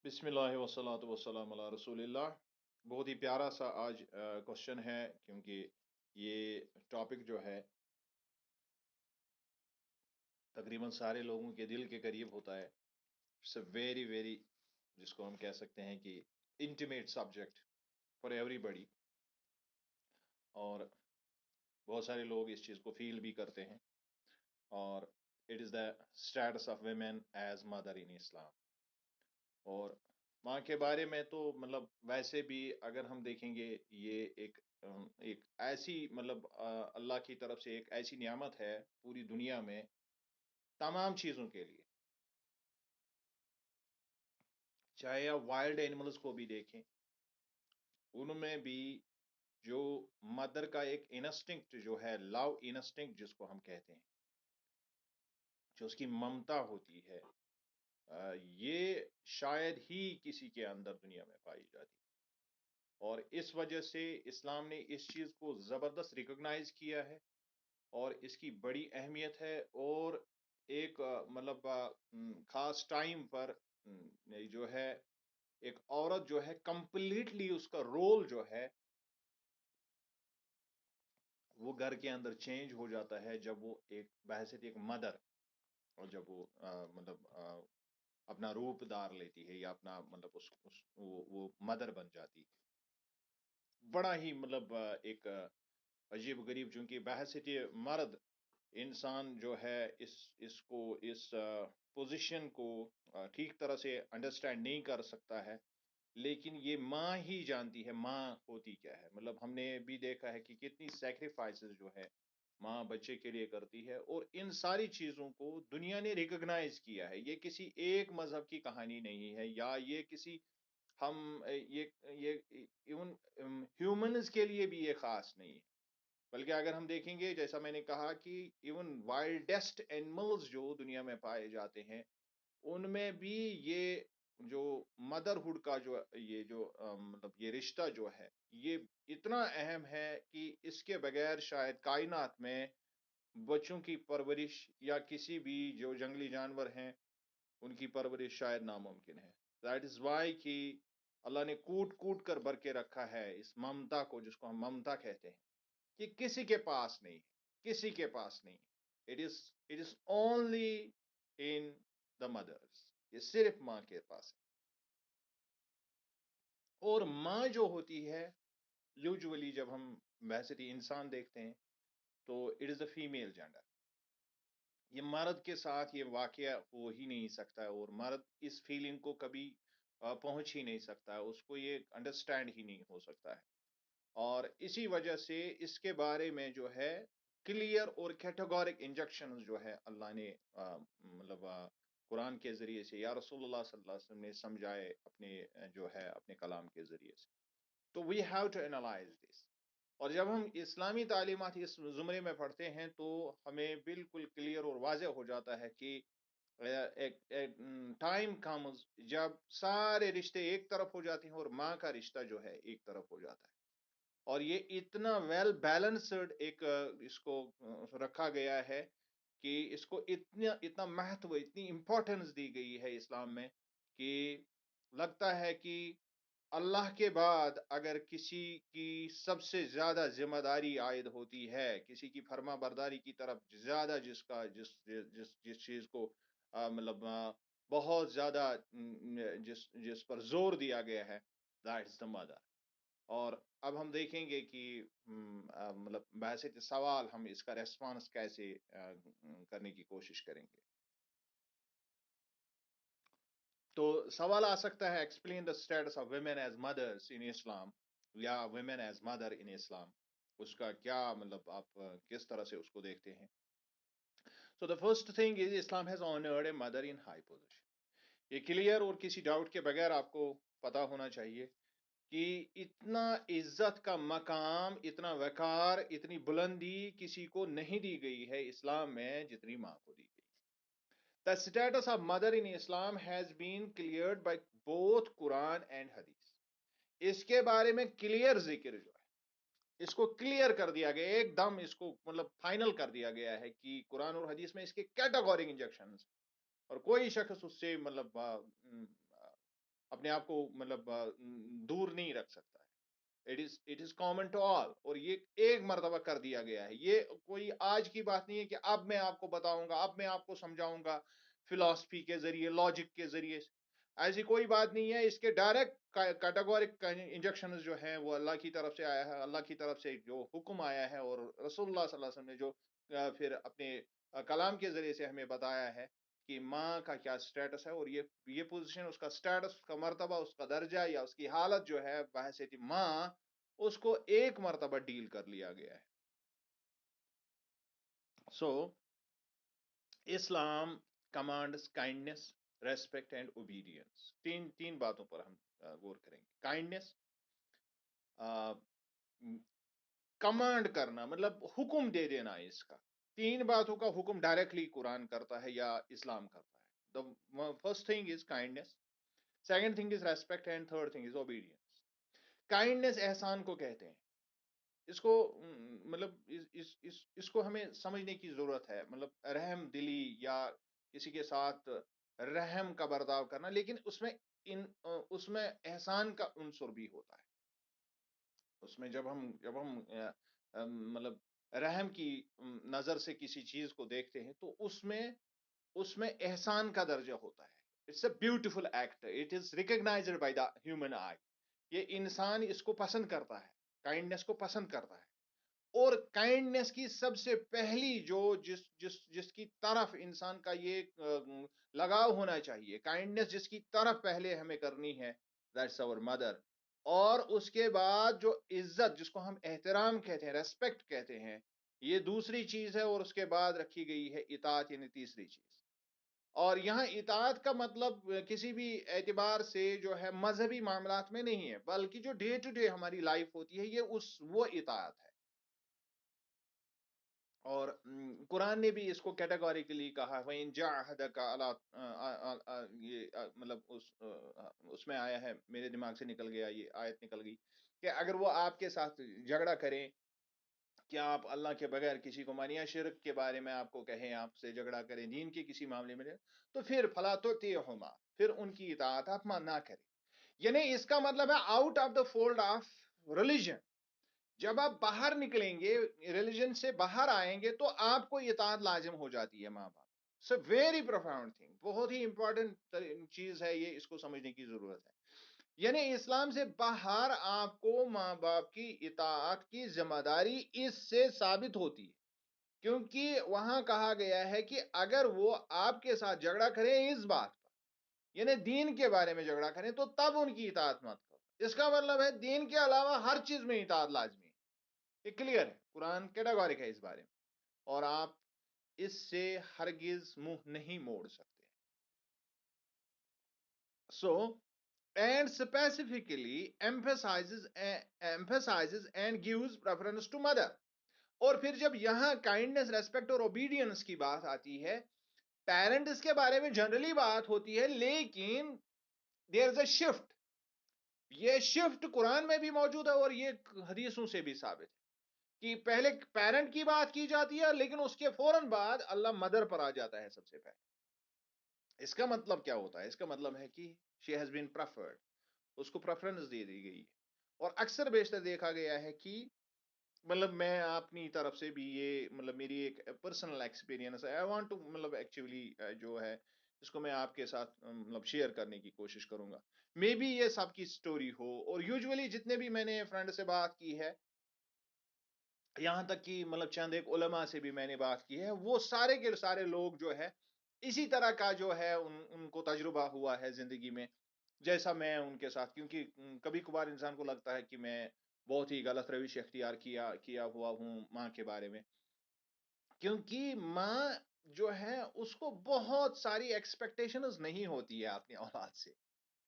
بسم اللہ وسلاۃ وسلام علی رسول اللہ۔ بہت ہی پیارا سا آج کوشچن ہے، کیونکہ یہ ٹاپک جو ہے تقریباً سارے لوگوں کے دل کے قریب ہوتا ہے۔ اٹس اے ویری ویری، جس کو ہم کہہ سکتے ہیں کہ انٹیمیٹ سبجیکٹ فار ایوری بڈی، اور بہت سارے لوگ اس چیز کو فیل بھی کرتے ہیں۔ اور it is the status of women as mother in Islam. اور ماں کے بارے میں تو ویسے بھی اگر ہم دیکھیں گے، یہ ایک ایسی اللہ کی طرف سے ایک ایسی نعمت ہے پوری دنیا میں تمام چیزوں کے لیے۔ چاہے آپ وائلڈ اینیملز کو بھی دیکھیں، ان میں بھی جو مدر کا ایک انسٹنکٹ جو ہے، لو انسٹنکٹ جس کو ہم کہتے ہیں، جو اس کی ممتا ہوتی ہے، یہ شاید ہی کسی کے اندر دنیا میں پائی جاتی ہے۔ اور اس وجہ سے اسلام نے اس چیز کو زبردست ریکگنائز کیا ہے، اور اس کی بڑی اہمیت ہے۔ اور ایک خاص ٹائم پر جو ہے ایک عورت جو ہے کمپلیٹلی اس کا رول جو ہے وہ گھر کے اندر چینج ہو جاتا ہے، جب وہ ایک بحیثیت ایک مدر، اور جب وہ اپنا روپ دار لیتی ہے، یا اپنا وہ مدر بن جاتی ہے۔ بڑا ہی ایک عجیب غریب، چونکہ بحیثیت مرد انسان جو ہے اس کو اس پوزیشن کو ٹھیک طرح سے انڈرسٹینڈ نہیں کر سکتا ہے، لیکن یہ ماں ہی جانتی ہے ماں ہوتی کیا ہے۔ ہم نے بھی دیکھا ہے کہ کتنی سیکریفائسز جو ہے ماں بچے کے لیے کرتی ہے، اور ان ساری چیزوں کو دنیا نے ریکگنائز کیا ہے۔ یہ کسی ایک مذہب کی کہانی نہیں ہے، یا یہ کسی ہم یہ ایون ہیومنز کے لیے بھی یہ خاص نہیں ہے، بلکہ اگر ہم دیکھیں گے، جیسا میں نے کہا کہ ایون وائلڈسٹ اینیملز جو دنیا میں پائے جاتے ہیں، ان میں بھی یہ جو مدرہڈ کا جو یہ جو یہ رشتہ جو ہے، یہ اتنا اہم ہے کہ اس کے بغیر شاید کائنات میں بچوں کی پرورش یا کسی بھی جو جنگلی جانور ہیں ان کی پرورش شاید ناممکن ہے۔ دیٹ از وائی کہ اللہ نے کوٹ کوٹ کر بھر کے رکھا ہے اس ممتا کو، جس کو ہم ممتا کہتے ہیں، کہ کسی کے پاس نہیں ہے، کسی کے پاس نہیں ہے۔ اٹ از اونلی ان دا مدرس، یہ صرف ماں کے پاس ہے۔ اور ماں جو ہوتی ہے، یوزولی جب ہم ویسے انسان دیکھتے ہیں تو it is the female gender. یہ مرد کے ساتھ یہ واقعہ ہو ہی نہیں سکتا ہے، اور مرد اس فیلنگ کو کبھی پہنچ ہی نہیں سکتا ہے، اس کو یہ انڈرسٹینڈ ہی نہیں ہو سکتا ہے۔ اور اسی وجہ سے اس کے بارے میں جو ہے کلیئر اور کیٹیگورک انجیکشن جو ہے اللہ نے قرآن کے ذریعے سے، یا رسول اللہ صلی اللہ علیہ وسلم نے سمجھائے اپنے جو ہے اپنے کلام کے ذریعے سے۔ تو وی ہیو ٹو اینالائز دس۔ اور جب ہم اسلامی تعلیمات اس زمرے میں پڑھتے ہیں تو ہمیں بالکل کلیئر اور واضح ہو جاتا ہے کہ ایک ٹائم کمز جب سارے رشتے ایک طرف ہو جاتے ہیں، اور ماں کا رشتہ جو ہے ایک طرف ہو جاتا ہے۔ اور یہ اتنا ویل بیلنسڈ ایک اس کو رکھا گیا ہے کہ اس کو اتنا مہتو، اتنی امپورٹنس دی گئی ہے اسلام میں، کہ لگتا ہے کہ اللہ کے بعد اگر کسی کی سب سے زیادہ ذمہ داری عائد ہوتی ہے، کسی کی فرما برداری کی طرف زیادہ جس چیز کو بہت زیادہ جس پر زور دیا گیا ہے، دیٹ از دا مدر۔ اور اب ہم دیکھیں گے کہ بحثیت سوال ہم اس کا ریسپانس کیسے کرنے کی کوشش کریں گے۔ تو سوال آ سکتا ہے، explain the status of women as mothers in Islam, یا women as mother in Islam, اس کا کیا آپ کس طرح سے اس کو دیکھتے ہیں؟ So the first thing is Islam has honoured a mother in high position. یہ کلیئر اور کسی ڈاؤٹ کے بغیر آپ کو پتا ہونا چاہیے کہ اتنا عزت کا مقام، اتنا وقار، اتنی بلندی کسی کو نہیں دی گئی ہے اسلام میں جتنی ماں کو دی گئی۔ The status of mother in Islam has been cleared by both Quran and Hadith۔ اس کے بارے میں کلیئر ذکر جو ہے، اس کو کلیئر کر دیا گیا، ایک دم اس کو فائنل کر دیا گیا ہے کہ قرآن اور حدیث میں اس کے کیٹاگورک انجیکشنز، اور کوئی شخص اس سے اپنے آپ کو مطلب دور نہیں رکھ سکتا ہے. It is common to all. اور یہ ایک مرتبہ کر دیا گیا ہے. یہ کوئی آج کی بات نہیں ہے کہ اب میں آپ کو بتاؤں گا, اب میں آپ کو سمجھاؤں گا فلاسفی کے ذریعے, لاجک کے ذریعے. ایسی کوئی بات نہیں ہے. اس کے ڈائریکٹ کیٹاگورک انجیکشن جو ہیں وہ اللہ کی طرف سے آیا ہے. اللہ کی طرف سے جو حکم آیا ہے اور رسول اللہ صلی اللہ علیہ وسلم نے جو پھر اپنے کلام کے ذریعے سے ہمیں بتایا ہے کہ ماں کا کیا سٹیٹس ہے, اور یہ پوزیشن, اس کا سٹیٹس, اس کا مرتبہ, اس کا درجہ یا اس کی حالت جو ہے بحیثیت ماں, اس کو ایک مرتبہ ڈیل کر لیا گیا ہے. So Islam commands kindness, respect and obedience. تین باتوں پر ہم غور کریں گے. کائنڈنس, کمانڈ کرنا مطلب حکم دے دینا ہے. اس کا تین باتوں کا حکم ڈائریکٹلی قرآن کرتا ہے یا اسلام کرتا ہے. The first thing is kindness, second thing is respect, and third thing is obedience. Kindness احسان کو کہتے ہیں. اس کو مطلب اس کو ہمیں سمجھنے کی ضرورت ہے. مطلب رحم دلی یا کسی کے ساتھ رحم کا برتاؤ کرنا, لیکن اس میں احسان کا عنصر بھی ہوتا ہے. اس میں جب ہم مطلب رحم کی نظر سے کسی چیز کو دیکھتے ہیں تو اس میں احسان کا درجہ ہوتا ہے. It's a beautiful act, it is recognised by the human eye. یہ انسان اس کو پسند کرتا ہے, کائنڈنس کو پسند کرتا ہے. اور کائنڈنس کی سب سے پہلی جو جس کی طرف انسان کا یہ لگاؤ ہونا چاہیے, کائنڈنس جس کی طرف پہلے ہمیں کرنی ہے, دیٹس اور مدر. اور اس کے بعد جو عزت, جس کو ہم احترام کہتے ہیں, ریسپیکٹ کہتے ہیں, یہ دوسری چیز ہے. اور اس کے بعد رکھی گئی ہے اطاعت, یعنی تیسری چیز. اور یہاں اطاعت کا مطلب کسی بھی اعتبار سے جو ہے مذہبی معاملات میں نہیں ہے, بلکہ جو ڈے ٹو ڈے ہماری لائف ہوتی ہے یہ وہ اطاعت ہے. اور قرآن نے بھی اس کو کیٹاگوریکلی کہا, وَإِن جَاهَدَكَ عَلَىٰ, یہ مطلب اس میں آیا ہے, میرے دماغ سے نکل گیا, یہ آیت نکل گئی, کہ اگر وہ آپ کے ساتھ جھگڑا کریں, کیا آپ اللہ کے بغیر کسی کو مانیے, شرک کے بارے میں آپ کو کہیں, آپ سے جھگڑا کریں دین کے کسی معاملے میں, تو پھر فَلَا تُطِعْهُمَا, پھر ان کی اطاعت آپ نہ کریں. یعنی اس کا مطلب ہے out of the fold of religion. جب آپ باہر نکلیں گے, ریلیجن سے باہر آئیں گے, تو آپ کو اطاعت لازم ہو جاتی ہے ماں باپ. سو ویری پروفاؤنڈ تھنگ, بہت ہی امپورٹنٹ چیز ہے یہ, اس کو سمجھنے کی ضرورت ہے. یعنی اسلام سے باہر آپ کو ماں باپ کی اطاعت کی ذمہ داری اس سے ثابت ہوتی ہے, کیونکہ وہاں کہا گیا ہے کہ اگر وہ آپ کے ساتھ جھگڑا کریں اس بات پر, یعنی دین کے بارے میں جھگڑا کریں, تو تب ان کی اطاعت مت کرو. اس کا مطلب ہے دین کے علاوہ ہر چیز میں اطاعت لازمی ہے. یہ کلیئر ہے, قرآن کیٹاگورک ہے اس بارے میں, اور آپ اس سے ہرگز منہ نہیں موڑ سکتے. So and specifically emphasizes and gives preference to mother. اور پھر جب یہاں کائنڈنس, ریسپیکٹ اور اوبیڈینس کی بات آتی ہے, پیرنٹس کے بارے میں جنرلی بات ہوتی ہے, لیکن دیر از اے شفٹ. یہ شفٹ قرآن میں بھی موجود ہے اور یہ حدیثوں سے بھی ثابت ہے کہ پہلے پیرنٹ کی بات کی جاتی ہے, لیکن اس کے فوراً بعد اللہ مدر پر آ جاتا ہے سب سے پہلے. اس کا مطلب کیا ہوتا ہے؟ اس کا مطلب ہے کہ شی ہیز بین پریفرڈ, اس کو پریفرنس دے دی گئی ہے. اور اکثر بیشتر دیکھا گیا ہے کہ مطلب میں اپنی طرف سے بھی یہ مطلب میری ایک پرسنل ایکسپیرینس ہے, آئی وانٹ ٹو مطلب ایکچولی جو ہے اس کو میں آپ کے ساتھ مطلب شیئر کرنے کی کوشش کروں گا. مے بی یہ سب کی سٹوری ہو, اور یوزولی جتنے بھی میں نے فرینڈ سے بات کی ہے, یہاں تک کہ مطلب چند ایک علماء سے بھی میں نے بات کی ہے, وہ سارے کے سارے لوگ جو ہے اسی طرح کا جو ہے ان کو تجربہ ہوا ہے زندگی میں, جیسا میں ان کے ساتھ. کیونکہ کبھی کبھار انسان کو لگتا ہے کہ میں بہت ہی غلط روش اختیار کیا ہوا ہوں ماں کے بارے میں, کیونکہ ماں جو ہے اس کو بہت ساری ایکسپیکٹیشنز نہیں ہوتی ہے اپنی اولاد سے,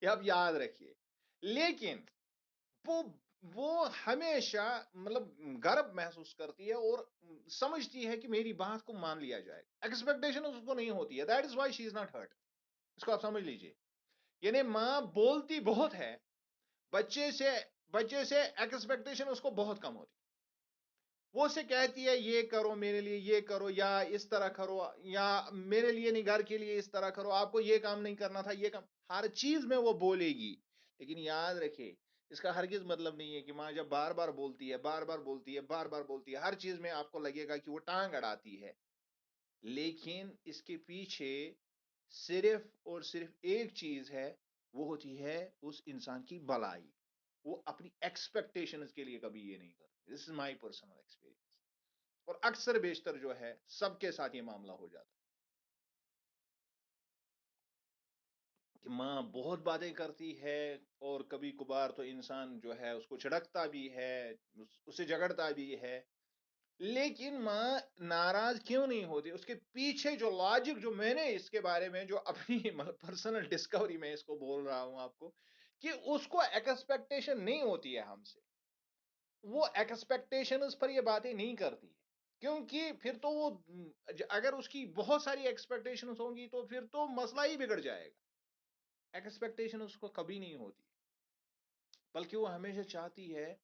یہ آپ یاد رکھیے. لیکن وہ ہمیشہ مطلب گرو محسوس کرتی ہے اور سمجھتی ہے کہ میری بات کو مان لیا جائے. ایکسپیکٹیشن اس کو نہیں ہوتی ہے, that is why she is not hurt. اس کو آپ سمجھ لیجئے. یعنی ماں بولتی بہت ہے, بچے سے ایکسپیکٹیشن اس کو بہت کم ہوتی. وہ اسے کہتی ہے یہ کرو میرے لیے, یہ کرو, یا اس طرح کرو, یا میرے لیے نہیں گھر کے لیے اس طرح کرو, آپ کو یہ کام نہیں کرنا تھا, یہ کام. ہر چیز میں وہ بولے گی. لیکن یاد رکھے اس کا ہرگز مطلب نہیں ہے کہ ماں جب بار بار بولتی ہے بار بار بولتی ہے بار بار بولتی ہے ہر چیز میں آپ کو لگے گا کہ وہ ٹانگ اڑاتی ہے. لیکن اس کے پیچھے صرف اور صرف ایک چیز ہے، وہ ہوتی ہے اس انسان کی بلائی. وہ اپنی ایکسپیکٹیشنز کے لیے کبھی یہ نہیں کرتے. دس از مائی پرسنل ایکسپیرینس. اور اکثر بیشتر جو ہے سب کے ساتھ یہ معاملہ ہو جاتا ہے کہ ماں بہت باتیں کرتی ہے، اور کبھی کبھار تو انسان جو ہے اس کو چھڑکتا بھی ہے، اسے جگڑتا بھی ہے. لیکن ماں ناراض کیوں نہیں ہوتی؟ اس کے پیچھے جو لاجک، جو میں نے اس کے بارے میں جو اپنی پرسنل ڈسکوری میں اس کو بول رہا ہوں آپ کو، کہ اس کو ایکسپیکٹیشن نہیں ہوتی ہے ہم سے. وہ ایکسپیکٹیشنز پر یہ باتیں نہیں کرتی ہے، کیونکہ پھر تو وہ اگر اس کی بہت ساری ایکسپیکٹیشنز ہوں گی تو پھر تو مسئلہ ہی بگڑ جائے گا. ایکسپیکٹیشن اس کو کبھی نہیں ہوتی، بلکہ وہ ہمیشہ چاہتی ہے،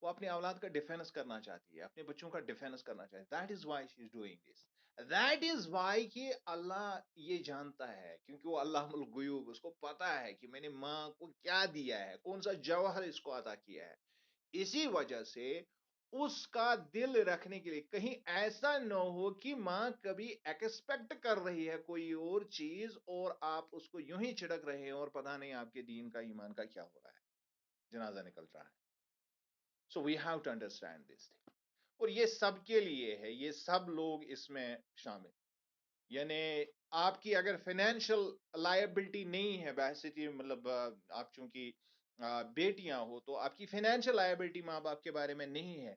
وہ اپنے اولاد کا ڈیفینس کرنا چاہتی ہے، اپنے بچوں کا ڈیفینس کرنا چاہتی ہے. That is why she is doing this. That is Y کہ اللہ یہ جانتا ہے، کیونکہ وہ اللہ الغیوب، اس کو پتا ہے کہ میں نے ماں کو کیا دیا ہے، کون سا جوہر اس کو عطا کیا ہے. اسی وجہ سے اس کا دل رکھنے کے لیے کہیں ایسا نہ ہو کہ ماں کبھی ایکسپیکٹ کر رہی ہے کوئی اور چیز اور آپ اس کو یوں ہی چھڑک رہے ہیں اور پتہ نہیں آپ کے دین کا ایمان کا کیا ہو رہا ہے، جنازہ نکل رہا ہے. So we have to understand this thing. اور یہ سب کے لیے ہے، یہ سب لوگ اس میں شامل. یعنی آپ کی اگر فائنینشیل لائبلٹی نہیں ہے بحثیت، مطلب آپ چونکہ بیٹیاں ہو تو آپ کی فائنینشیل لائبلٹی ماں باپ کے بارے میں نہیں ہے.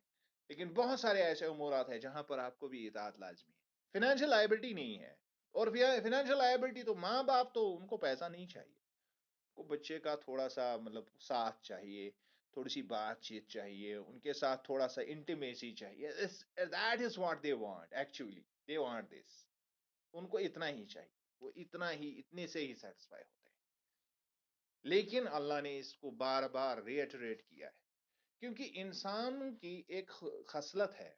لیکن بہت سارے ایسے امورات ہیں جہاں پر آپ کو بھی اطاعت لازمی ہے. فائنینشیل لائبلٹی نہیں ہے، اور فائنینشیل لائبلٹی تو ماں باپ تو ان کو پیسہ نہیں چاہیے، کو بچے کا تھوڑا سا مطلب ساتھ چاہیے، تھوڑی سی بات چیت چاہیے، ان کے ساتھ تھوڑا سا انٹیمیسی چاہیے. That is what they want actually. They want this. ان کو اتنا ہی چاہیے، وہ اتنا ہی، اتنے سے ہی سیٹسفائی ہوتے ہیں. لیکن اللہ نے اس کو بار بار ریٹریٹ کیا ہے، کیونکہ انسان کی ایک خصلت ہے.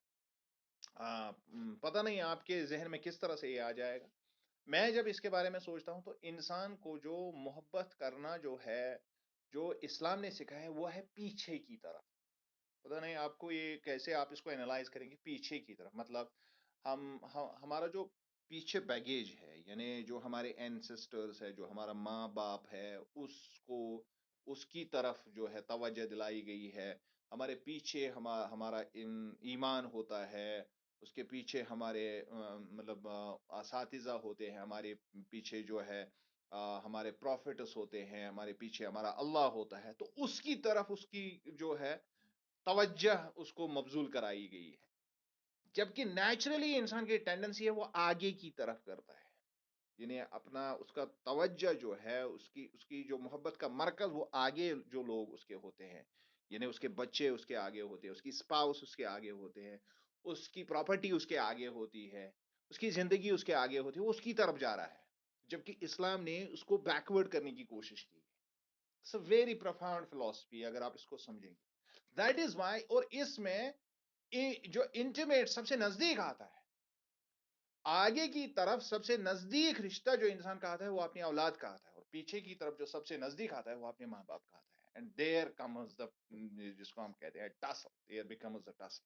پتہ نہیں آپ کے ذہن میں کس طرح سے یہ آ جائے گا. میں جب اس کے بارے میں سوچتا ہوں تو انسان کو جو محبت کرنا جو ہے، جو اسلام نے سکھایا ہے، وہ ہے پیچھے کی طرف. پتہ نہیں آپ کو یہ کیسے آپ اس کو انالائز کریں گے. پیچھے کی طرف مطلب ہمارا جو پیچھے بیگیج ہے، یعنی جو ہمارے اینسسٹرز ہے، جو ہمارا ماں باپ ہے، اس کو اس کی طرف جو ہے توجہ دلائی گئی ہے. ہمارے پیچھے ہمارا ایمان ہوتا ہے، اس کے پیچھے ہمارے مطلب اساتذہ ہوتے ہیں، ہمارے پیچھے جو ہے ہمارے پروفٹس ہوتے ہیں، ہمارے پیچھے ہمارا اللہ ہوتا ہے. تو اس کی طرف اس کی جو ہے توجہ اس کو مبذول کرائی گئی ہے. جبکہ نیچرلی انسان کی ٹینڈنسی ہے وہ آگے کی طرف کرتا ہے. یعنی اپنا اس کا توجہ جو ہے، اس کی جو محبت کا مرکز، وہ آگے جو لوگ اس کے ہوتے ہیں. یعنی اس کے بچے اس کے آگے ہوتے ہیں، اس کی اسپاؤس اس کے آگے ہوتے ہیں، اس کی پراپرٹی اس کے آگے ہوتی ہے، اس کی زندگی اس کے آگے ہوتی ہے، وہ اس کی طرف جا رہا ہے. جبکہ اسلام نے اس کو بیکورڈ کرنے کی کوشش کی. It's a very profound philosophy اگر آپ اس کو سمجھیں گے. That is why. اور اس میں جو انٹیمیٹ سب سے نزدیک آتا ہے، آگے کی طرف سب سے نزدیک رشتہ جو انسان کا آتا ہے وہ اپنی اولاد کا آتا ہے، اور پیچھے کی طرف جو سب سے نزدیک آتا ہے وہ اپنے ماں باپ کا آتا ہے. اینڈ دیر کمز دا، جس کو ہم کہتے ہیں ٹاسل، دیر بیکمز دا ٹاسل.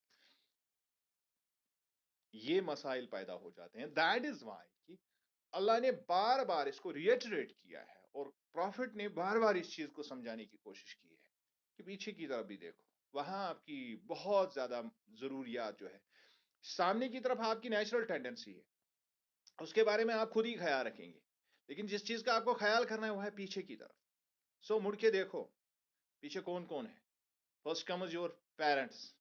یہ مسائل پیدا ہو جاتے ہیں. دیٹ از وائی کہ اللہ نے بار بار اس کو ریٹریٹ کیا ہے، اور پروفٹ نے بار بار اس چیز کو سمجھانے کی کوشش کی ہے کہ پیچھے کی طرف بھی دیکھو. وہاں آپ کی بہت زیادہ ضروریات جو ہے، سامنے کی طرف آپ کی نیچرل ٹینڈنسی ہے، اس کے بارے میں آپ خود ہی خیال رکھیں گے. لیکن جس چیز کا آپ کو خیال کرنا ہے وہ ہے پیچھے کی طرف. سو مڑ کے دیکھو پیچھے کون کون ہے. First comes your parents,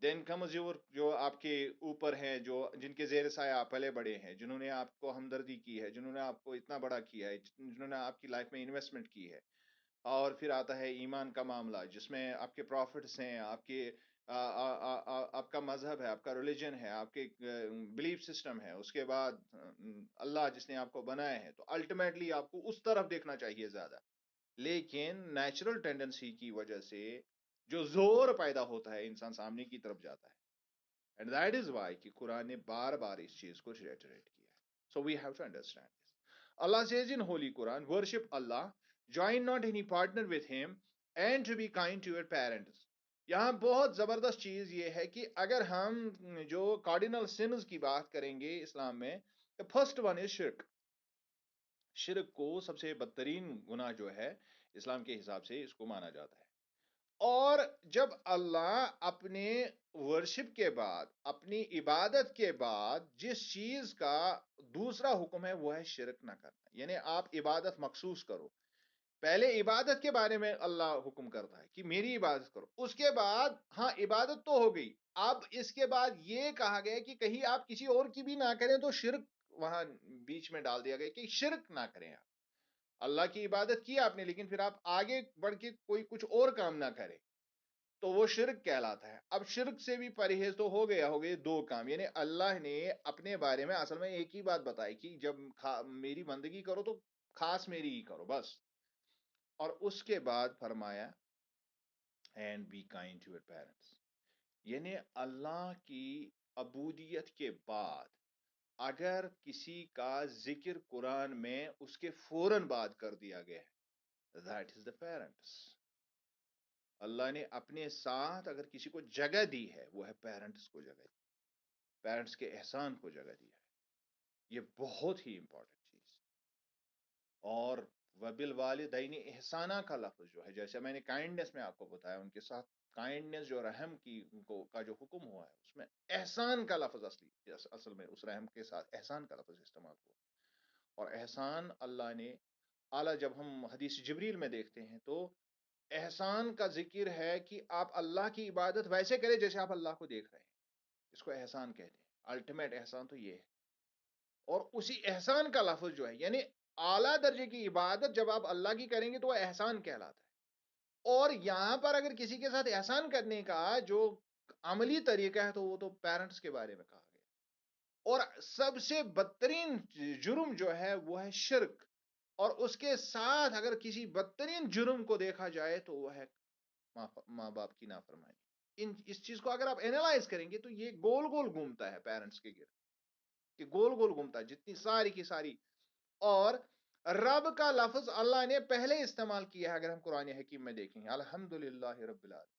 then comes your جو آپ کے اوپر ہیں، جو جن کے زیر سایہ آپ پلے بڑے ہیں، جنہوں نے آپ کو ہمدردی کی ہے، جنہوں نے آپ کو اتنا بڑا کیا ہے، جنہوں نے آپ کی لائف میں انویسٹمنٹ کی ہے. اور پھر آتا ہے ایمان کا معاملہ، جس میں آپ کے پروفٹس ہیں، آپ کے آپ کا مذہب ہے، آپ کا ریلیجن ہے، آپ کے بلیف سسٹم ہے. اس کے بعد اللہ جس نے آپ کو بنایا ہے. تو الٹیمیٹلی آپ کو اس طرف دیکھنا چاہیے زیادہ. لیکن نیچرل ٹینڈنسی کی وجہ سے جو زور پیدا ہوتا ہے، انسان سامنے کی طرف جاتا ہے. اینڈ دیٹ از وائی کہ قرآن نے بار بار اس چیز کو ریٹریٹ کیا ہے. So we have to understand this. اللہ says in Holy Quran, worship Allah, join not any partner with him and to be kind to your parents. یہاں بہت زبردست چیز یہ ہے کہ اگر ہم جو کارڈینل سنز کی بات کریں گے اسلام میں، فرسٹ ون از شرک. شرک کو سب سے بدترین گناہ جو ہے اسلام کے حساب سے اس کو مانا جاتا ہے. اور جب اللہ اپنے ورشپ کے بعد، اپنی عبادت کے بعد جس چیز کا دوسرا حکم ہے وہ ہے شرک نہ کرنا، یعنی آپ عبادت مخصوص کرو. پہلے عبادت کے بارے میں اللہ حکم کرتا ہے کہ میری عبادت کرو، اس کے بعد ہاں عبادت تو ہو گئی، اب اس کے بعد یہ کہا گیا کہ کہیں آپ کسی اور کی بھی نہ کریں، تو شرک وہاں بیچ میں ڈال دیا گیا کہ شرک نہ کریں. آپ اللہ کی عبادت کی آپ نے، لیکن پھر آپ آگے بڑھ کے کوئی کچھ اور کام نہ کریں تو وہ شرک کہلاتا ہے. اب شرک سے بھی پرہیز تو ہو گئے دو کام، یعنی اللہ نے اپنے بارے میں اصل میں ایک ہی بات بتائی کہ جب میری بندگی کرو تو خاص میری ہی کرو بس. اور اس کے بعد فرمایا and be kind to your parents, یعنی اللہ کی عبودیت کے بعد اگر کسی کا ذکر قرآن میں اس کے فوراً بعد کر دیا گیا ہے، دیٹ از دا پیرنٹس. اللہ نے اپنے ساتھ اگر کسی کو جگہ دی ہے وہ ہے پیرنٹس کو جگہ دی، پیرنٹس کے احسان کو جگہ دی ہے. یہ بہت ہی امپورٹنٹ چیز. اور وبالوالدین احسانہ کا لفظ جو ہے، جیسے میں نے کائنڈنس میں آپ کو بتایا، ان کے ساتھ کائنڈنس جو رحم کی کا جو حکم ہوا ہے اس میں احسان کا لفظ اصل میں اس رحم کے ساتھ احسان کا لفظ استعمال ہوا. اور احسان اللہ نے اعلیٰ جب ہم حدیث جبریل میں دیکھتے ہیں تو احسان کا ذکر ہے کہ آپ اللہ کی عبادت ویسے کریں جیسے آپ اللہ کو دیکھ رہے ہیں. اس کو احسان کہتے ہیں. الٹیمیٹ احسان تو یہ ہے. اور اسی احسان کا لفظ جو ہے، یعنی اعلیٰ درجے کی عبادت جب آپ اللہ کی کریں گے تو وہ احسان کہلاتا ہے. اور یہاں پر اگر کسی کے ساتھ احسان کرنے کا جو عملی طریقہ ہے تو وہ تو پیرنٹس کے بارے میں کہا گیا. اور سب سے بدترین جرم جو ہے وہ ہے شرک. اور اس کے ساتھ اگر کسی بدترین جرم کو دیکھا جائے تو وہ ہے ماں باپ کی نافرمانی. اس چیز کو اگر آپ اینالائز کریں گے تو یہ گول گول گھومتا ہے پیرنٹس کے گرد، کہ گول گول گھومتا ہے جتنی ساری کی ساری. اور رب کا لفظ اللہ نے پہلے استعمال کیا ہے اگر ہم قرآن حکیم میں دیکھیں گے، الحمدللہ رب العالمین.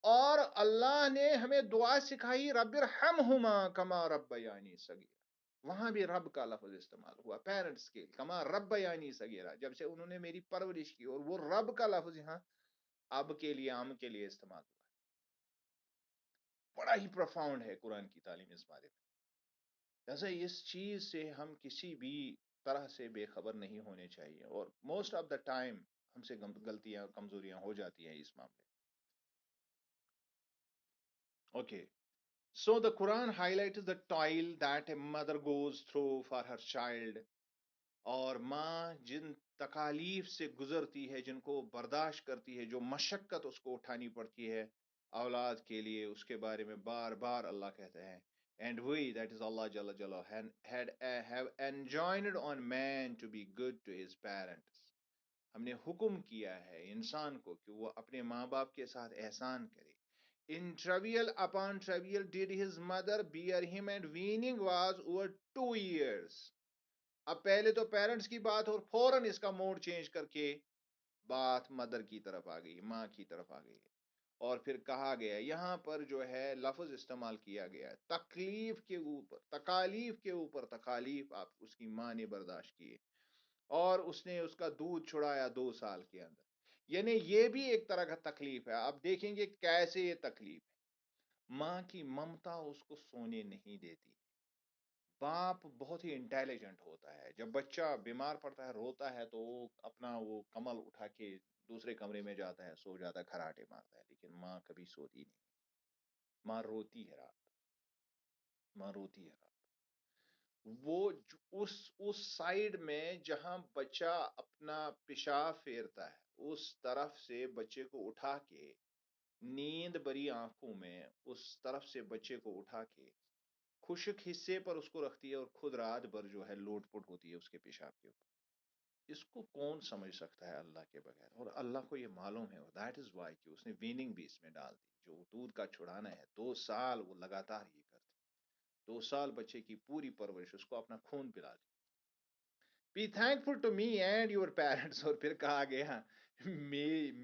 اور اللہ نے ہمیں دعا سکھائی رب ارحمہما کما ربیانی صغیرا، وہاں بھی رب کا لفظ استعمال ہوا پیرنٹس کے، کما ربیانی صغیرا، جب سے انہوں نے میری پرورش کی. اور وہ رب کا لفظ یہاں اب کے لیے عام کے لیے استعمال ہوا ہے. بڑا ہی پروفاؤنڈ ہے قرآن کی تعلیم اس بارے میں. جیسے اس چیز سے ہم کسی بھی طرح سے بے خبر نہیں ہونے چاہیے. اور موسٹ آف دا ٹائم ہم سے غلطیاں کمزوریاں ہو جاتی ہیں اس معاملے. Okay. So the Quran highlights the toil that a mother goes through for her child. اور ماں جن تکالیف سے گزرتی ہے، جن کو برداشت کرتی ہے، جو مشقت اس کو اٹھانی پڑتی ہے اولاد کے لیے، اس کے بارے میں بار بار اللہ کہتے ہیں. And we, that is Allah Jalla Jalla, have enjoined on man to be good to his parents. ہم نے حکم کیا ہے انسان کو کہ وہ اپنے ماں باپ کے ساتھ احسان کرے. In travail upon travail did his mother bear him, and weaning was over 2 years. اب پہلے تو پیرنٹس کی بات اور فوراً اس کا موڈ چینج کر کے بات مدر کی طرف آ گئی، ماں کی طرف آ گئی. اور پھر کہا گیا یہاں پر جو ہے لفظ استعمال کیا گیا ہے تکلیف کے اوپر، تکالیف کے اوپر تکالیف آپ اس کی ماں نے برداشت کیے. اور اس نے اس کا دودھ چھڑایا 2 سال کے اندر. یعنی یہ بھی ایک طرح کا تکلیف ہے. آپ دیکھیں گے کیسے یہ تکلیف ہے. ماں کی ممتا اس کو سونے نہیں دیتی. باپ بہت ہی انٹیلیجنٹ ہوتا ہے، جب بچہ بیمار پڑتا ہے روتا ہے تو وہ اپنا وہ کمل اٹھا کے دوسرے کمرے میں جاتا ہے، سو جاتا ہے، کھراٹے مارتا ہے. لیکن ماں کبھی سوتی نہیں. ماں روتی ہے رات، ماں روتی ہے رات. وہ اس سائیڈ میں جہاں بچہ اپنا پیشاب پھیرتا ہے اس طرف سے بچے کو اٹھا کے نیند بری آنکھوں میں اس طرف سے بچے کو اٹھا کے خشک حصے پر اس کو رکھتی ہے اور خود رات بھر جو ہے لوٹ پٹ ہوتی ہے اس کے پیشاب کے اوپر. اس کو کون سمجھ سکتا ہے اللہ کے بغیر؟ اور اللہ کو یہ معلوم ہے. دیٹ از وائی کہ اس نے ویننگ بھی اس میں ڈال دی. جو دودھ کا چھڑانا ہے 2 سال وہ لگاتار یہ کرتی. 2 سال بچے کی پوری پرورش، اس کو اپنا خون پلا دی. Be thankful to me and your parents. اور پھر کہا گیا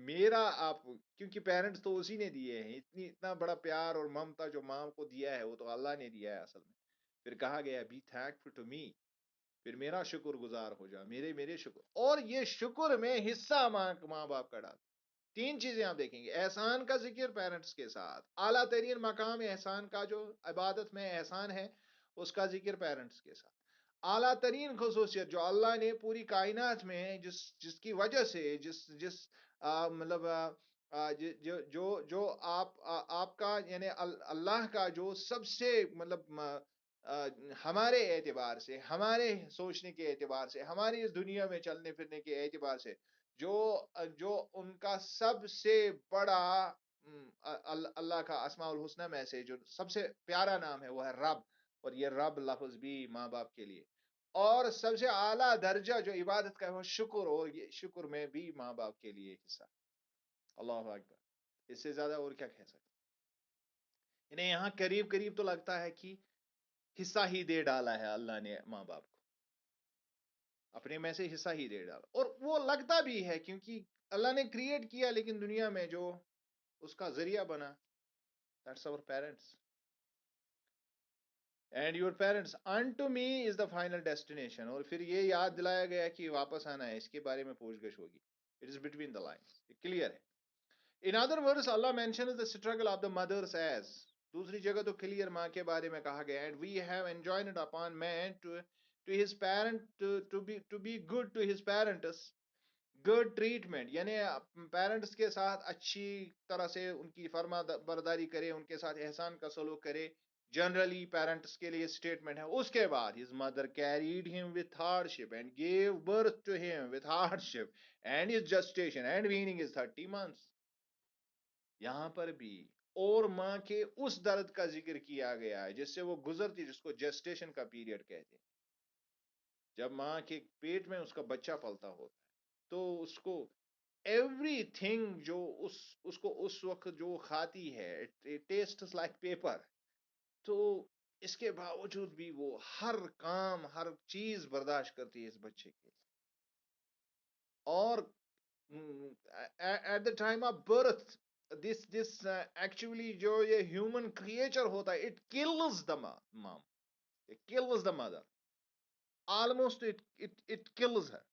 میرا آپ، کیونکہ پیرنٹس تو اسی نے دیے ہیں، اتنا بڑا پیار اور ممتا جو ماں کو دیا ہے وہ تو اللہ نے دیا ہے اصل میں. پھر کہا گیا be thankful to me, پھر میرا شکر گزار ہو جا، میرے شکر. اور یہ شکر میں حصہ ماں باپ کا ڈال. تین چیزیں آپ دیکھیں گے: احسان کا ذکر پیرنٹس کے ساتھ، اعلیٰ ترین مقام احسان کا جو عبادت میں احسان ہے اس کا ذکر پیرنٹس کے ساتھ. اعلیٰ ترین خصوصیت جو اللہ نے پوری کائنات میں جس کی وجہ سے جس مطلب جو آپ کا یعنی اللہ کا جو سب سے مطلب ہمارے اعتبار سے، ہمارے سوچنے کے اعتبار سے، ہماری اس دنیا میں چلنے پھرنے کے اعتبار سے جو جو ان کا سب سے بڑا اللہ کا اسماء الحسنہ میں سے جو سب سے پیارا نام ہے وہ ہے رب. اور یہ رب لفظ بھی ماں باپ کے لیے. اور سب سے اعلیٰ درجہ جو عبادت کا ہے وہ شکر، اور یہ شکر میں بھی ماں باپ کے لیے حصہ. اللہ اکبر. اس سے زیادہ اور کیا کہہ سکتے؟ انہیں یہاں قریب قریب تو لگتا ہے کہ حصہ ہی دے ڈالا ہے اللہ نے ماں باپ کو، اپنے میں سے حصہ ہی دے ڈالا. اور وہ لگتا بھی ہے کیونکہ اللہ نے کریٹ کیا، لیکن دنیا میں جو اس کا ذریعہ بنا، that's our parents. And your parents unto me is the final destination. اور پھر یہ یاد دلایا گیا کہ واپس آنا ہے، اس کے بارے میں پوچھ گچھ ہوگی. It is between the lines. یہ کلیئر ہے. In other words, Allah mentions the struggle of the mothers as. دوسری جگہ تو کلیئر ماں کے بارے میں کہا گیا. And we have enjoined upon man to his parent to be good to his parents. Good treatment یعنی پیرنٹس کے ساتھ اچھی طرح سے ان کی فرما برداری کرے، ان کے ساتھ احسان کا سلوک کرے. جنرلی پیرنٹس کے لیے اسٹیٹمنٹ ہے. اس کے بعد his mother carried him with hardship and gave birth to him with hardship and his gestation and weaning is 30 months. یہاں پر بھی اور ماں کے اس درد کا ذکر کیا گیا ہے جس سے وہ گزرتی، جس کو جسٹیشن کا پیریڈ کہتے ہیں، جب ماں کے پیٹ میں اس کا بچہ پلتا ہوتا ہے تو اس کو ایوری تھنگ جو اس کو اس وقت جو کھاتی ہے ٹیسٹ لائک پیپر. تو اس کے باوجود بھی وہ ہر کام ہر چیز برداشت کرتی ہے اس بچے کے. اور at the time of birth this actually جو یہ ہیومن کریچر ہوتا ہے it kills the mom, it kills the mother, almost it kills her.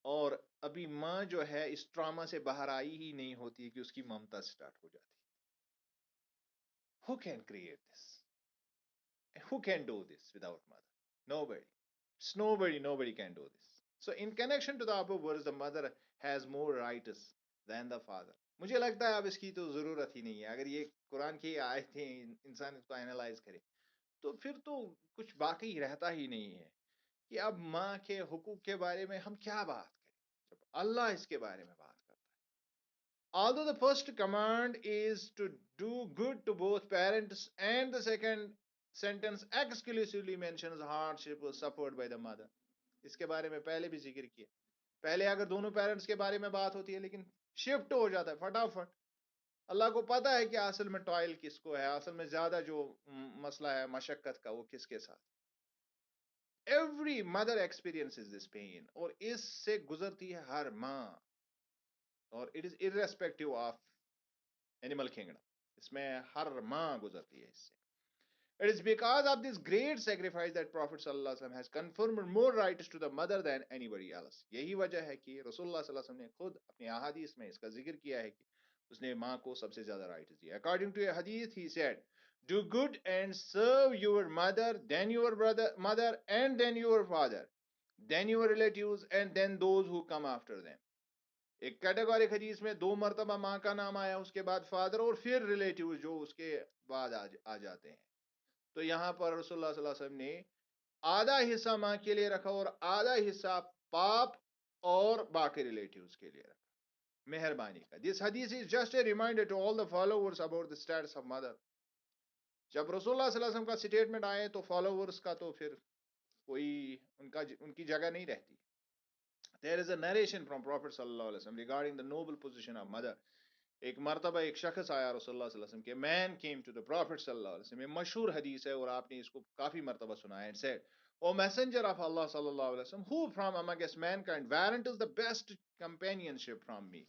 اور ابھی ماں جو ہے اس ٹراما سے باہر آئی ہی نہیں ہوتی کہ اس کی ممتا سٹارٹ ہو جاتی. Who can create this? Who can do this without mother? Nobody. Nobody can do this. So in connection to the above words, the mother has more rights than the father. مجھے لگتا ہے اب اس کی تو ضرورت ہی نہیں ہے. اگر یہ قرآن کی آیتیں انسان اس کو اینالائز کرے تو پھر تو کچھ باقی رہتا ہی نہیں ہے کہ اب ماں کے حقوق کے بارے میں ہم کیا بات کریں جب اللہ اس کے بارے میں بات کرتا ہے. Although the first command is to do good to both parents, and the second sentence exclusively mentions hardship suffered by the mother. اس کے بارے میں پہلے بھی ذکر کیا. پہلے اگر دونوں پیرنٹس کے بارے میں بات ہوتی ہے لیکن شفٹ ہو جاتا ہے فٹافٹ. اللہ کو پتا ہے کہ اصل میں ٹائل کس کو ہے، اصل میں زیادہ جو مسئلہ ہے مشقت کا وہ کس کے ساتھ. Every mother experiences this pain. اور اس سے گزرتی ہے ہر ماں. اور it is irrespective of animal kingdom. اس میں ہر ماں گزرتی ہے اس سے. It is because of this great sacrifice that Prophet صلی اللہ علیہ وسلم has confirmed more rights to the mother than anybody else. یہی وجہ ہے کہ رسول اللہ صلی اللہ علیہ وسلم نے خود اپنی احادیث میں اس کا ذکر کیا ہے کہ اس نے ماں کو سب سے زیادہ رائٹس دیا. According to a hadith he said, do good and serve your mother, then your mother, and then your father, then your relatives, and then those who come after them. ایک کیٹیگورک حدیث میں 2 مرتبہ ماں کا نام آیا، اس کے بعد فادر، اور پھر ریلیٹیو جو اس کے بعد آ جاتے ہیں. تو یہاں پر رسول اللہ صلی اللہ علیہ وسلم نے آدھا حصہ ماں کے لیے رکھا اور آدھا حصہ باپ اور باقی ریلیٹیوز کے لیے رکھا. مہربانی کا. This hadith is just a reminder to all the followers about the status of mother. جب رسول اللہ صلی اللہ علیہ وسلم کا سٹیٹمنٹ آئے تو فالوورز کا تو پھر کوئی ان کی جگہ نہیں رہتی. There is a narration from Prophet صلی اللہ علیہ وسلم regarding the noble position of mother. ایک مرتبہ ایک شخص آیا رسول اللہ صلی اللہ علیہ وسلم کے. Man came to the Prophet صلی اللہ علیہ وسلم. یہ مشہور حدیث ہے اور آپ نے اس کو کافی مرتبہ سنا ہے. And said, O messenger of Allah sallallahu alaihi wasallam, who from amongst mankind warrants the best companionship from me.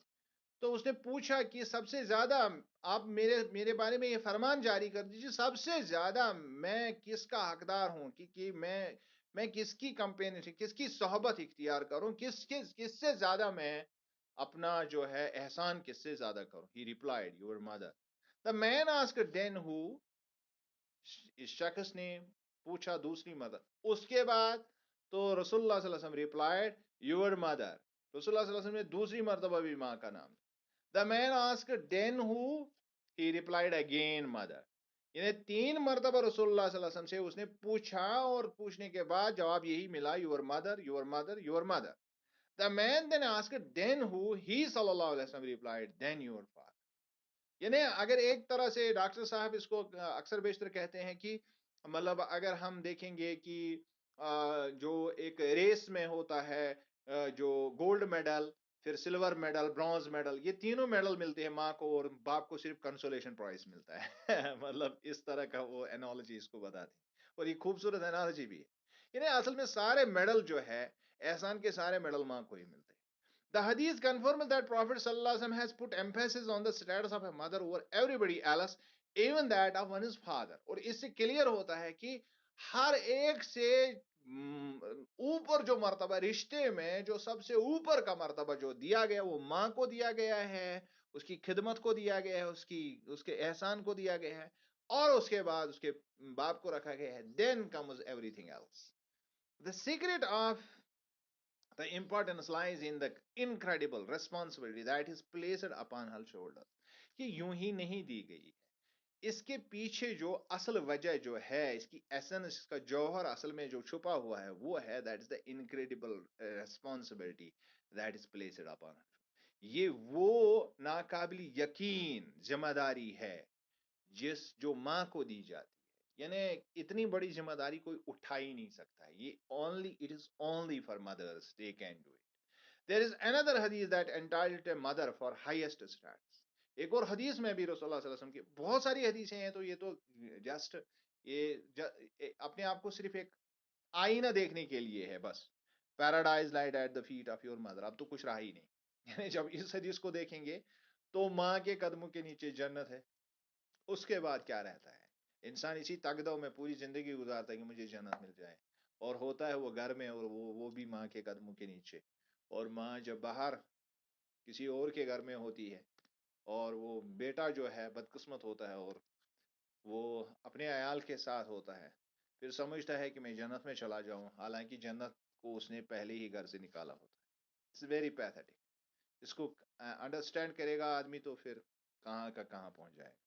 تو اس نے پوچھا کہ سب سے زیادہ آپ میرے بارے میں یہ فرمان جاری کر دیجیے، سب سے زیادہ میں کس کا حقدار ہوں کہ میں کس کی کمپینی، کس کی صحبت اختیار کروں، کس سے زیادہ میں اپنا جو ہے احسان کس سے زیادہ کروں. He replied, your mother. The man asked then who. اس شخص نے پوچھا دوسری مدر. اس کے بعد تو رسول اللہ صلی اللہ علیہ وسلم replied, your mother. رسول اللہ صلی اللہ علیہ وسلم نے دوسری مرتبہ بھی ماں کا نام. The man asked then who. He replied again mother. یعنی 3 مرتبہ رسول اللہ صلی اللہ علیہ وسلم سے اس نے پوچھا اور پوچھنے کے بعد جواب یہی ملا, your mother, your mother, your mother. The man then asked then who. He صلی اللہ علیہ وسلم replied, then your father. یعنی اگر ایک طرح سے ڈاکٹر صاحب اس کو اکثر بیشتر کہتے ہیں کہ مطلب اگر ہم دیکھیں گے کہ جو ایک ریس میں ہوتا ہے جو گولڈ میڈل, پھر سلور میڈل, برونز میڈل, یہ تینوں میڈل ملتے ہیں ماں کو, اور باپ کو صرف کنسولیشن پرائز ملتا ہے. مطلب اس طرح کا وہ انالوجی اس کو بتاتے ہیں, اور یہ خوبصورت انالوجی بھی ہے. یعنی اصل میں سارے میڈل جو ہے احسان کے سارے میڈل ماں کو ہی ملتے ہیں. The hadith confirms that Prophet sallallahu alaihi wasallam has put emphasis on the status of a mother over everybody else, even that of one's father. اور اس سے کلیئر ہوتا ہے کہ ہر ایک سے اوپر جو مرتبہ رشتے میں جو سب سے اوپر کا مرتبہ جو دیا گیا وہ ماں کو دیا گیا ہے, اس کی خدمت کو دیا گیا ہے, اس کے احسان کو دیا گیا ہے, اور اس کے بعد اس کے باپ کو رکھا گیا ہے. Then comes everything else. The secret of the importance lies in the incredible responsibility that is placed upon her shoulders. کہ یوں ہی نہیں دی گئی ہے, اس کے پیچھے جو اصل وجہ جو ہے, اس کی ایسنس, اس کا جوہر اصل میں جو چھپا ہوا ہے وہ ہے that is the incredible responsibility that is placed upon her. یہ وہ ناقابل یقین ذمہ داری ہے جو ماں کو دی جاتی ہے. یعنی اتنی بڑی ذمہ داری کوئی اٹھا ہی نہیں سکتا ہے. یہ it is only for mothers they can do it. There is another hadith that entitled a mother for highest status. ایک اور حدیث میں بھی رسول اللہ صلی اللہ علیہ وسلم کی بہت ساری حدیثیں ہیں, تو یہ تو جسٹ یہ اپنے آپ کو صرف ایک آئینہ دیکھنے کے لیے ہے بس. Paradise lies at the feet of your mother, اب تو کچھ رہا ہی نہیں. یعنی جب اس حدیث کو دیکھیں گے تو ماں کے قدموں کے نیچے جنت ہے, اس کے بعد کیا رہتا ہے؟ انسان اسی تگدو میں پوری زندگی گزارتا ہے کہ مجھے جنت مل جائے, اور ہوتا ہے وہ گھر میں, اور وہ بھی ماں کے قدموں کے نیچے. اور ماں جب باہر کسی اور کے گھر میں ہوتی ہے, اور وہ بیٹا جو ہے بدقسمت ہوتا ہے اور وہ اپنے عیال کے ساتھ ہوتا ہے, پھر سمجھتا ہے کہ میں جنت میں چلا جاؤں, حالانکہ جنت کو اس نے پہلے ہی گھر سے نکالا ہوتا ہے. It's very pathetic. اس کو انڈرسٹینڈ کرے گا آدمی تو پھر کہاں کا کہاں پہنچ جائے گا.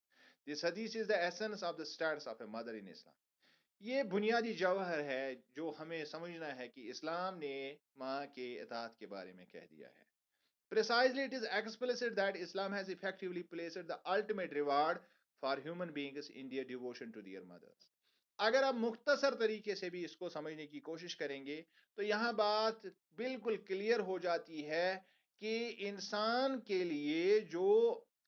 This hadith is the essence of the status of a mother in Islam. یہ بنیادی جوہر ہے جو ہمیں سمجھنا ہے کہ اسلام نے ماں کے اطاعت کے بارے میں کہہ دیا ہے. Precisely, it is explicit that Islam has effectively placed the ultimate reward for human beings in their devotion to their mothers. اگر آپ مختصر طریقے سے بھی اس کو سمجھنے کی کوشش کریں گے تو یہاں بات بالکل کلیئر ہو جاتی ہے کہ انسان کے لیے جو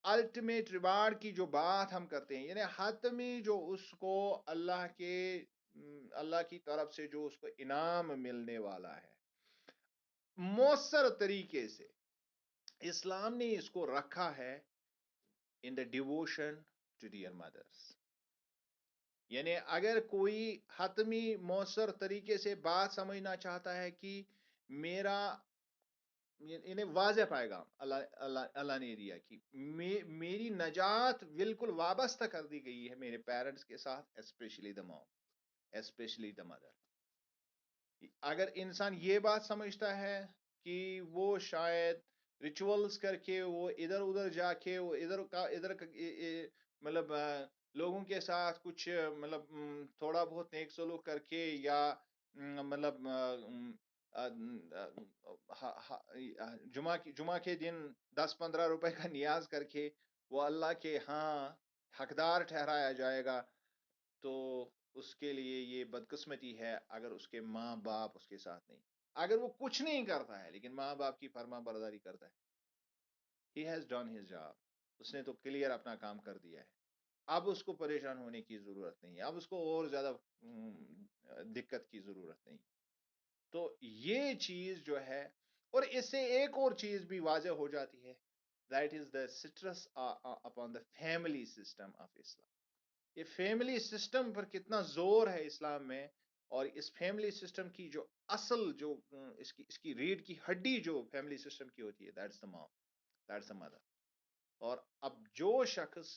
الٹیمیٹ ریوارڈ کی جو بات ہم کرتے ہیں, یعنی حتمی جو اس کو اللہ کی طرف سے جو اس کو انعام ملنے والا ہے, مؤثر طریقے سے اسلام نے اس کو رکھا ہے ان دا ڈیووشن ٹو دیئر مدرس. یعنی اگر کوئی حتمی مؤثر طریقے سے بات سمجھنا چاہتا ہے کہ میرا انہیں واضح پیغام اللہ نے دیا کہ میری نجات بالکل وابستہ کر دی گئی ہے میرے پیرنٹس کے ساتھ, especially the mom, especially the mother. اگر انسان یہ بات سمجھتا ہے کہ وہ شاید ریچولز کر کے, وہ ادھر ادھر جا کے, وہ ادھر مطلب لوگوں کے ساتھ کچھ مطلب تھوڑا بہت نیک سلوک کر کے, یا مطلب جمعہ کے دن 10-15 روپے کا نیاز کر کے وہ اللہ کے ہاں حقدار ٹھہرایا جائے گا, تو اس کے لیے یہ بدقسمتی ہے اگر اس کے ماں باپ اس کے ساتھ نہیں. اگر وہ کچھ نہیں کرتا ہے لیکن ماں باپ کی فرما برداری کرتا ہے, he has done his job. اس نے تو کلیئر اپنا کام کر دیا ہے. اب اس کو پریشان ہونے کی ضرورت نہیں ہے، اب اس کو اور زیادہ دقت کی ضرورت نہیں. تو یہ چیز جو ہے، اور اس سے ایک اور چیز بھی واضح ہو جاتی ہے، that is the stress upon the family system of Islam. یہ فیملی سسٹم پر کتنا زور ہے اسلام میں، اور اس فیملی سسٹم کی جو اصل جو اس کی ریڑھ کی ہڈی جو فیملی سسٹم کی ہوتی ہے، دیٹس دا مام، دیٹس دا مدر. اور اب جو شخص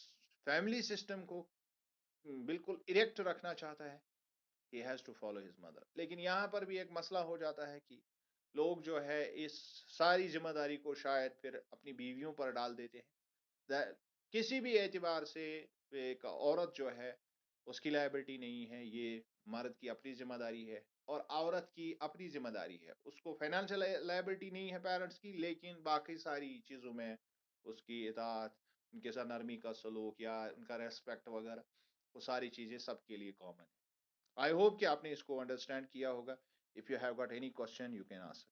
فیملی سسٹم کو بالکل اریکٹ رکھنا چاہتا ہے، he has to follow his mother. لیکن یہاں پر بھی ایک مسئلہ ہو جاتا ہے کہ لوگ جو ہے اس ساری ذمہ داری کو شاید پھر اپنی بیویوں پر ڈال دیتے ہیں. کسی بھی اعتبار سے ایک عورت جو ہے اس کی لائبلٹی نہیں ہے، یہ مرد کی اپنی ذمہ داری ہے، اور عورت کی اپنی ذمہ داری ہے. اس کو فائنینشیل لائبلٹی نہیں ہے پیرنٹس کی، لیکن باقی ساری چیزوں میں اس کی اطاعت، ان کے ساتھ نرمی کا سلوک یا ان کا ریسپیکٹ وغیرہ، وہ ساری چیزیں سب کے لیے کامن ہے. آئی ہوپ کہ آپ نے اس کو انڈرسٹینڈ کیا ہوگا. If you have got any question you can ask.